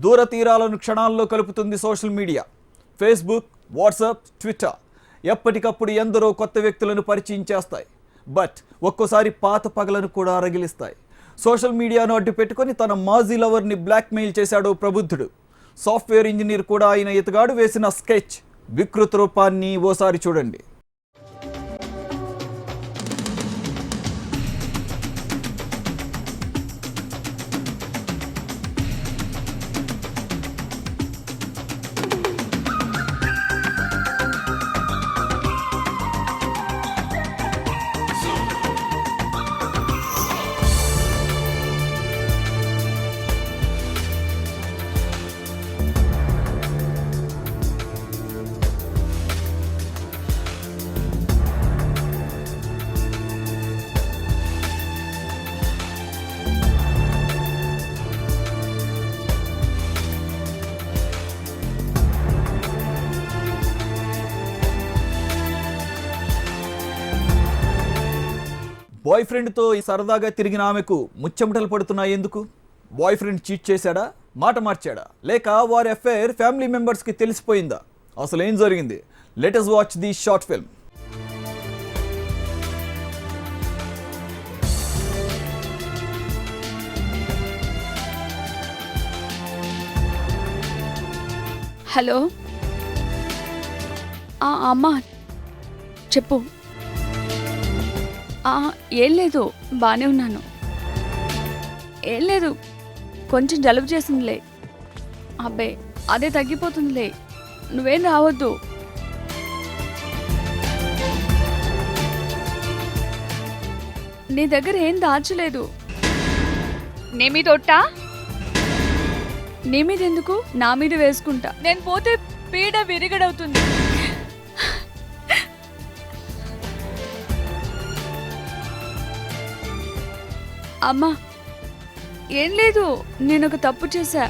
దూర తీరాలను క్షణాల్లో కలుపుతుంది social media. Facebook, WhatsApp, Twitter ఎప్పటికప్పుడు ఎందరో కొత్త వ్యక్తులను పరిచయం చేస్తాయి. బట్ ఒక్కోసారి పాత పగలను కూడా రగిలిస్తాయి. సోషల్ మీడియాను అడ్డు పెట్టుకొని తన మాజీ లవర్ని బ్లాక్మెయిల్ చేశాడు ప్రబుద్ధుడు. సాఫ్ట్వేర్ ఇంజనీర్ కూడా ఆయన ఇతగాడు వేసిన స్కెచ్ వికృత రూపాన్ని ఓసారి చూడండి. బాయ్ ఫ్రెండ్తో సరదాగా తిరిగిన ఆమెకు ముచ్చెమటలు పడుతున్నాయి ఎందుకు? బాయ్ ఫ్రెండ్ చీట్ చేశాడా, మాట మార్చాడా, లేక వారి అఫైర్ ఫ్యామిలీ మెంబర్స్కి తెలిసిపోయిందా? అసలు ఏం జరిగింది? Let us watch the short film. Hello అమ్మా చెప్పు. ఏం లేదు, బాగానే ఉన్నాను. ఏం లేదు, కొంచెం జలుబు చేసిందిలే. అబ్బే అదే తగ్గిపోతుందిలే, నువ్వేం రావద్దు. నీ దగ్గర ఏం దాచలేదు. నీ మీద ఒట్టా? నీ మీద ఎందుకు, నా మీద వేసుకుంటా. నేను పోతే పీడ విరిగడవుతుంది. అమ్మా ఏం లేదు, నేను ఒక తప్పు చేశా.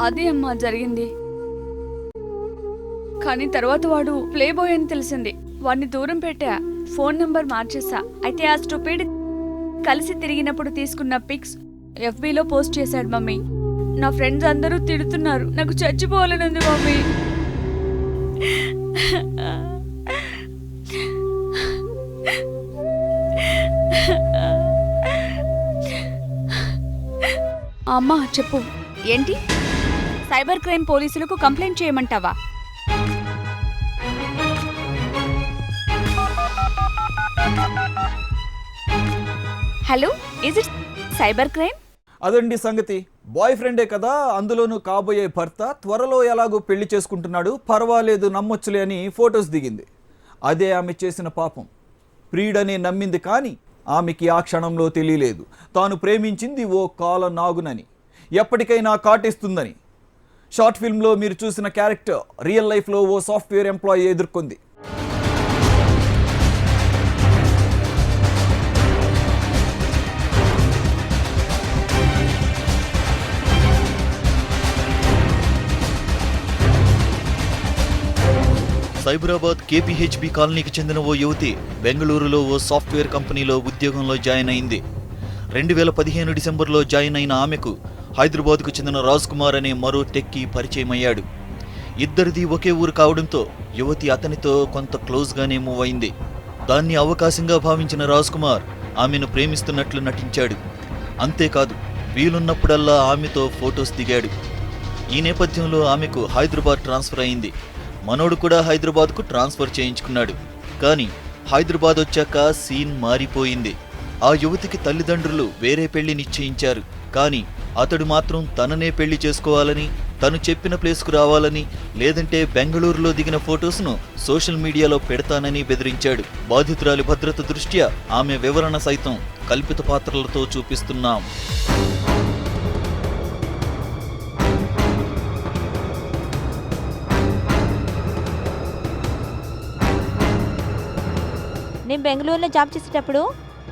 అదే అమ్మా జరిగింది. కానీ తర్వాత వాడు ప్లే బాయ్ అని తెలిసింది. వాడిని దూరం పెట్టా, ఫోన్ నంబర్ మార్చేసా. అయితే ఆ స్టూపిడ్ కలిసి తిరిగినప్పుడు తీసుకున్న పిక్స్ FBలో పోస్ట్ చేశాడు మమ్మీ. నా ఫ్రెండ్స్ అందరూ తిడుతున్నారు. నాకు చచ్చిపోవాలనుంది మమ్మీ. అమ్మా చెప్పు. ఏంటి, సైబర్ క్రైమ్ పోలీసులకు కంప్లైంట్ చేయమంటావా? Hello, is it cyber crime? అదండి సంగతి. బాయ్ ఫ్రెండే కదా, అందులోనూ కాబోయే భర్త. త్వరలో ఎలాగో పెళ్లి చేసుకుంటున్నాడు, పర్వాలేదు నమ్మొచ్చులే అని ఫొటోస్ దిగింది. అదే ఆమె చేసిన పాపం. ప్రియుడనే నమ్మింది, కానీ ఆమెకి ఆ క్షణంలో తెలియలేదు తాను ప్రేమించింది ఓ కాల నాగునని, ఎప్పటికైనా కాటేస్తుందని. షార్ట్ ఫిల్మ్లో మీరు చూసిన క్యారెక్టర్ రియల్ లైఫ్లో ఓ సాఫ్ట్వేర్ ఎంప్లాయీ ఎదుర్కొంది. సైబరాబాద్ KPHB కాలనీకి చెందిన ఓ యువతి బెంగళూరులో ఓ సాఫ్ట్వేర్ కంపెనీలో ఉద్యోగంలో జాయిన్ అయింది. 2015 డిసెంబర్లో జాయిన్ అయిన ఆమెకు హైదరాబాద్కు చెందిన రాజ్ కుమార్ అనే మరో టెక్కీ పరిచయం అయ్యాడు. ఇద్దరిది ఒకే ఊరు కావడంతో యువతి అతనితో కొంత క్లోజ్గానే మూవ్ అయింది. దాన్ని అవకాశంగా భావించిన రాజ్ కుమార్ ఆమెను ప్రేమిస్తున్నట్లు నటించాడు. అంతేకాదు, వీలున్నప్పుడల్లా ఆమెతో ఫొటోస్ దిగాడు. ఈ నేపథ్యంలో ఆమెకు హైదరాబాద్ ట్రాన్స్ఫర్ అయింది. మనోడు కూడా హైదరాబాద్కు ట్రాన్స్ఫర్ చేయించుకున్నాడు. కానీ హైదరాబాద్ వచ్చాక సీన్ మారిపోయింది. ఆ యువతికి తల్లిదండ్రులు వేరే పెళ్లి నిశ్చయించారు. కానీ అతడు మాత్రం తననే పెళ్లి చేసుకోవాలని, తను చెప్పిన ప్లేస్కు రావాలని, లేదంటే బెంగళూరులో దిగిన ఫొటోస్ను సోషల్ మీడియాలో పెడతానని బెదిరించాడు. బాధితురాలి భద్రత దృష్ట్యా ఆమె వివరణ సైతం కల్పిత పాత్రలతో చూపిస్తున్నాం. నేను బెంగళూరులో జాబ్ చేసేటప్పుడు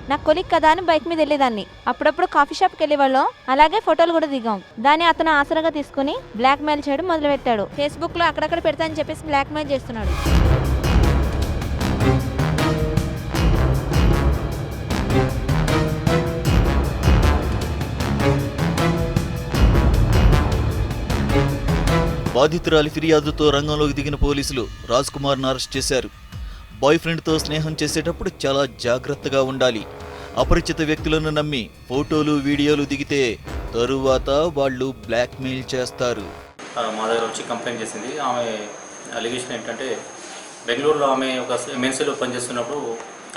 నా కొలిక్ కదా అని బైక్ మీద వెళ్ళేదాన్ని. అప్పుడప్పుడు కాఫీ షాప్కి వెళ్ళేవాళ్ళం. అలాగే ఫోటోలు కూడా దిగాం. దాన్ని అతను ఆసరాగా తీసుకుని బ్లాక్ మెయిల్ చేయడం మొదలుపెట్టాడు. ఫేస్బుక్లో అక్కడక్కడ పెడతా అని చెప్పేసి బ్లాక్ మెయిల్ చేస్తున్నాడు. బాధితురాలి ఫిర్యాదుతో రంగంలోకి దిగిన పోలీసులు రాజ్ కుమార్ను అరెస్ట్ చేశారు. బాయ్ ఫ్రెండ్తో స్నేహం చేసేటప్పుడు చాలా జాగ్రత్తగా ఉండాలి. అపరిచిత వ్యక్తులను నమ్మి ఫోటోలు వీడియోలు దిగితే తరువాత వాళ్ళు బ్లాక్మెయిల్ చేస్తారు. మా దగ్గర వచ్చి కంప్లైంట్ చేసింది. ఆమె అలిగేషన్ ఏంటంటే బెంగళూరులో ఆమె ఒక ఎంఎన్సీలో పనిచేస్తున్నప్పుడు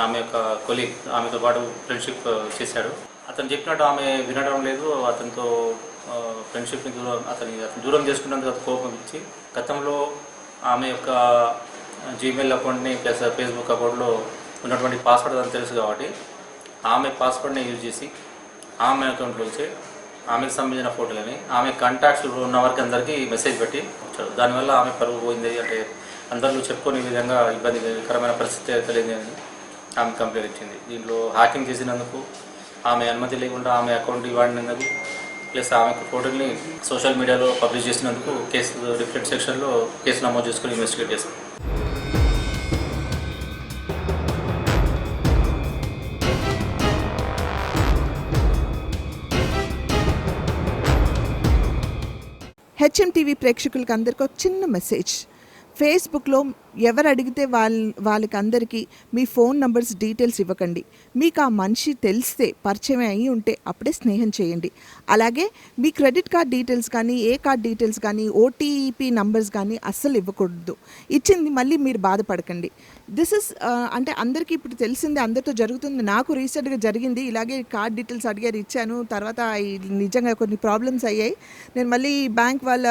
ఆమె యొక్క కొలీగ్ ఆమెతో పాటు ఫ్రెండ్షిప్ చేశాడు. అతను చెప్పినట్టు ఆమె వినడం లేదు. అతనితో ఫ్రెండ్షిప్ని అతని దూరం చేసుకున్నందుకు అతను కోపం ఇచ్చి గతంలో ఆమె యొక్క జీమెయిల్ అకౌంట్ని ప్లస్ ఫేస్బుక్ అకౌంట్లో ఉన్నటువంటి పాస్వర్డ్ అని తెలుసు కాబట్టి ఆమె పాస్వర్డ్ని యూజ్ చేసి ఆమె అకౌంట్లోంచి ఆమెకు సంబంధించిన ఫోటోలని ఆమె కాంటాక్ట్స్ ఉన్న వారికి అందరికీ మెసేజ్ పెట్టి వచ్చాడు. దానివల్ల ఆమె పరుగు పోయింది. అంటే అందరిలో చెప్పుకునే విధంగా ఇబ్బందికరమైన పరిస్థితి తెలియదు అని ఆమె కంప్లైంట్ ఇచ్చింది. దీంట్లో హ్యాకింగ్ చేసినందుకు, ఆమె అనుమతి లేకుండా ఆమె అకౌంట్ ఇవ్వడినందుకు, ప్లస్ ఆమెకు ఫోటోని సోషల్ మీడియాలో పబ్లిష్ చేసినందుకు కేసు రిఫరెన్స్ సెక్షన్లో కేసు నమోదు చేసుకుని ఇన్వెస్టిగేట్ చేస్తాం. హెచ్ఎంటీవీ ప్రేక్షకులకి అందరికీ ఒక చిన్న మెసేజ్. ఫేస్బుక్లో ఎవరు అడిగితే వాళ్ళకి అందరికీ మీ ఫోన్ నంబర్స్ డీటెయిల్స్ ఇవ్వకండి. మీకు ఆ మనిషి తెలిస్తే, పరిచయం అయ్యి ఉంటే అప్పుడే స్నేహం చేయండి. అలాగే మీ క్రెడిట్ కార్డ్ డీటెయిల్స్ కానీ, ఏ కార్డ్ డీటెయిల్స్ కానీ, ఓటీపీ నంబర్స్ కానీ అస్సలు ఇవ్వకూడదు. ఇచ్చింది మళ్ళీ మీరు బాధపడకండి. దిస్ ఇస్ అంటే అందరికీ ఇప్పుడు తెలిసిందే, అందరితో జరుగుతుంది. నాకు రీసెంట్గా జరిగింది. ఇలాగే కార్డ్ డీటెయిల్స్ అడిగారు, ఇచ్చాను. తర్వాత నిజంగా కొన్ని ప్రాబ్లమ్స్ అయ్యాయి. నేను మళ్ళీ బ్యాంక్ వాళ్ళ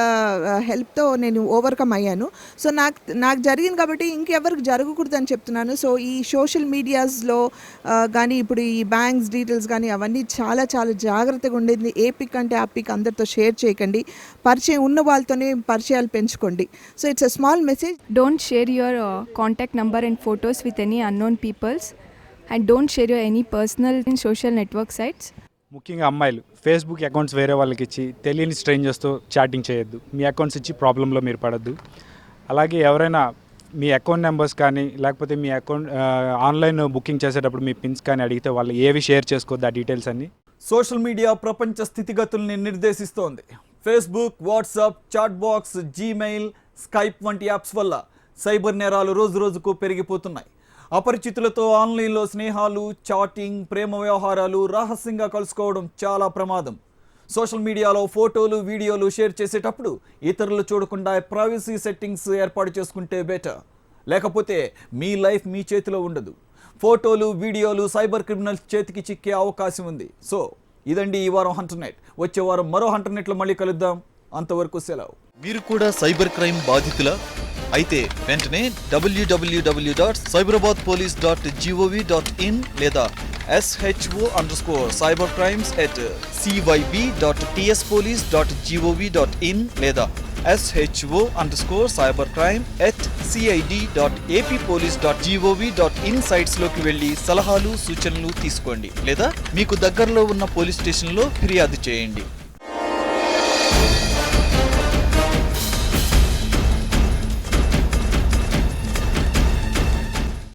హెల్ప్తో నేను ఓవర్కమ్ అయ్యాను. సో నాకు జరిగింది కాబట్టి ఇంకెవరికి జరగకూడదని చెప్తున్నాను. సో ఈ సోషల్ మీడియాస్లో కానీ ఇప్పుడు ఈ బ్యాంక్స్ డీటెయిల్స్ కానీ అవన్నీ చాలా చాలా జాగ్రత్తగా ఉండేది. ఏ పిక్ అంటే ఆ పిక్ అందరితో షేర్ చేయకండి. పరిచయం ఉన్న వాళ్ళతోనే పరిచయాలు పెంచుకోండి. So it's a small message. Don't share your contact number and photos with any unknown peoples, and don't share your any personal and social network sites. ముఖ్యంగా అమ్మాయిలు ఫేస్బుక్ అకౌంట్స్ వేరే వాళ్ళకి ఇచ్చి తెలియని స్ట్రేంజర్స్తో చాటింగ్ చేయొద్దు. మీ అకౌంట్స్ ఇచ్చి ప్రాబ్లంలో మీరు పడద్దు. అలాగే ఎవరైనా మీ అకౌంట్ నెంబర్స్ కానీ, లేకపోతే మీ అకౌంట్ ఆన్లైన్ బుకింగ్ చేసేటప్పుడు మీ పిన్స్ కానీ అడిగితే వాళ్ళు ఏవి షేర్ చేసుకోవద్దు. ఆ డీటెయిల్స్ అన్నీ సోషల్ మీడియా ప్రపంచ స్థితిగతుల్ని నిర్దేశిస్తోంది. Facebook, WhatsApp, chat box, Gmail, Skype వంటి యాప్స్ వల్ల సైబర్ నేరాలు రోజురోజుకు పెరిగిపోతున్నాయి. అపరిచితులతో ఆన్లైన్లో స్నేహాలు, చాటింగ్, ప్రేమ వ్యవహారాలు, రహస్యంగా కలుసుకోవడం చాలా ప్రమాదం. సోషల్ మీడియాలో ఫోటోలు, వీడియోలు షేర్ చేసేటప్పుడు ఇతరులు చూడకుండా ప్రైవసీ సెట్టింగ్స్ ఏర్పాటు చేసుకుంటే బెటర్. లేకపోతే మీ లైఫ్ మీ చేతిలో ఉండదు. ఫోటోలు, వీడియోలు సైబర్ క్రిమినల్స్ చేతికి చిక్కే అవకాశం ఉంది. సో ఇదండి ఈ వారం హంటర్నెట్. వచ్చే వారం మరో హంటర్నెట్లో మళ్ళీ కలుద్దాం. అంతవరకు సెలవు. మీరు కూడా సైబర్ క్రైమ్ బాధితులా? అయితే వెంటనే www.cyberabadpolice.gov.in లేదా SHO_cybercrimes@cyb.tspolice.gov.in లేదా SHO_cybercrime@cid.appolice.gov.in సైట్స్లోకి వెళ్ళి సలహాలు, సూచనలు తీసుకోండి. లేదా మీకు దగ్గరలో ఉన్న పోలీస్ స్టేషన్లో ఫిర్యాదు చేయండి.